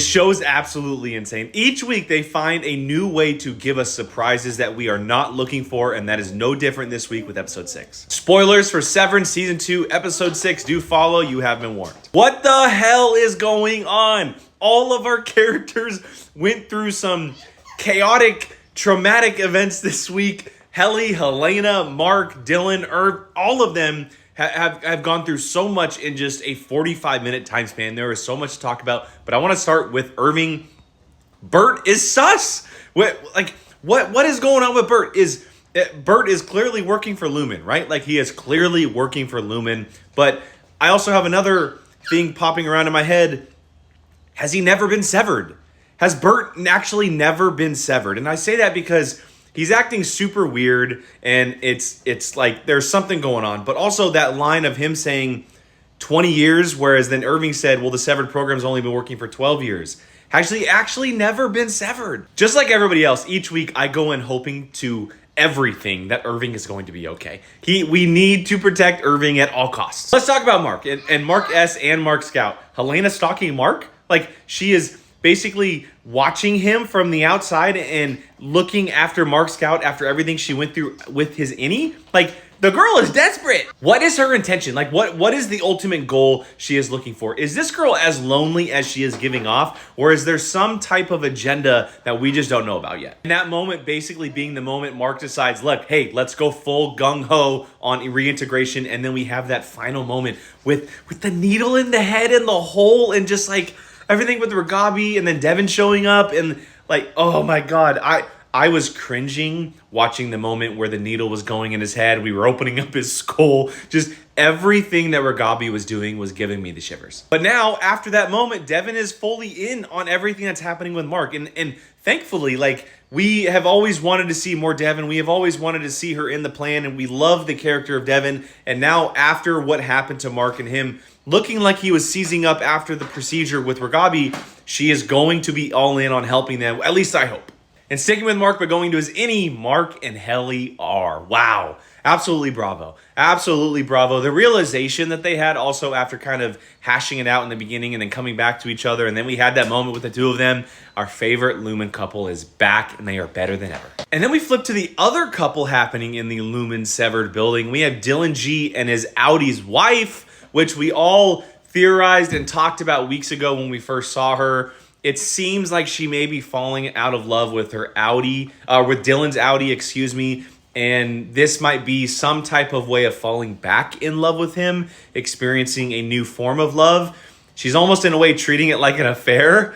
Show's absolutely insane. Each week they find a new way to give us surprises that we are not looking for, and that is no different this week with episode 6. Spoilers for Severance season 2, episode 6 do follow. You have been warned. What the hell is going on? All of our characters went through some chaotic, traumatic events this week. Helly, Helena, Mark, Dylan, Irv, all of them have gone through so much in just a 45-minute time span. There is so much to talk about, but I want to start with Irving. Bert is sus. What is going on with Bert? Bert is clearly working for Lumen, right? Like, he is clearly working for Lumen, but I also have another thing popping around in my head. Has he never been severed? Has Bert actually never been severed? And I say that because he's acting super weird, and it's like there's something going on. But also that line of him saying 20 years, whereas then Irving said, well, the severed program's only been working for 12 years. Actually never been severed. Just like everybody else, each week I go in hoping to everything that Irving is going to be okay. We need to protect Irving at all costs. Let's talk about Mark and Mark S and Mark Scout. Helena stalking Mark? Like, she is basically watching him from the outside and looking after Mark Scout after everything she went through with his innie. Like, the girl is desperate. What is her intention? Like, what is the ultimate goal she is looking for? Is this girl as lonely as she is giving off, or is there some type of agenda that we just don't know about yet? And that moment basically being the moment Mark decides, look, hey, let's go full gung-ho on reintegration, and then we have that final moment with the needle in the head and the hole and just like everything with Ragabi and then Devin showing up and like, oh my God, I was cringing watching the moment where the needle was going in his head. We were opening up his skull. Just everything that Ragabi was doing was giving me the shivers. But now, after that moment, Devin is fully in on everything that's happening with Mark. And thankfully, like, we have always wanted to see more Devin. We have always wanted to see her in the plan, and we love the character of Devin. And now, after what happened to Mark and him looking like he was seizing up after the procedure with Ragabi, she is going to be all in on helping them. At least I hope. And sticking with Mark, but going to his innie, Mark and Helly are. Wow. Absolutely bravo. Absolutely bravo. The realization that they had also after kind of hashing it out in the beginning and then coming back to each other. And then we had that moment with the two of them. Our favorite Lumen couple is back, and they are better than ever. And then we flip to the other couple happening in the Lumen severed building. We have Dylan G and his Audi's wife, which we all theorized and talked about weeks ago when we first saw her. It seems like she may be falling out of love with her Audi, with Dylan's Audi, excuse me. And this might be some type of way of falling back in love with him, experiencing a new form of love. She's almost in a way treating it like an affair.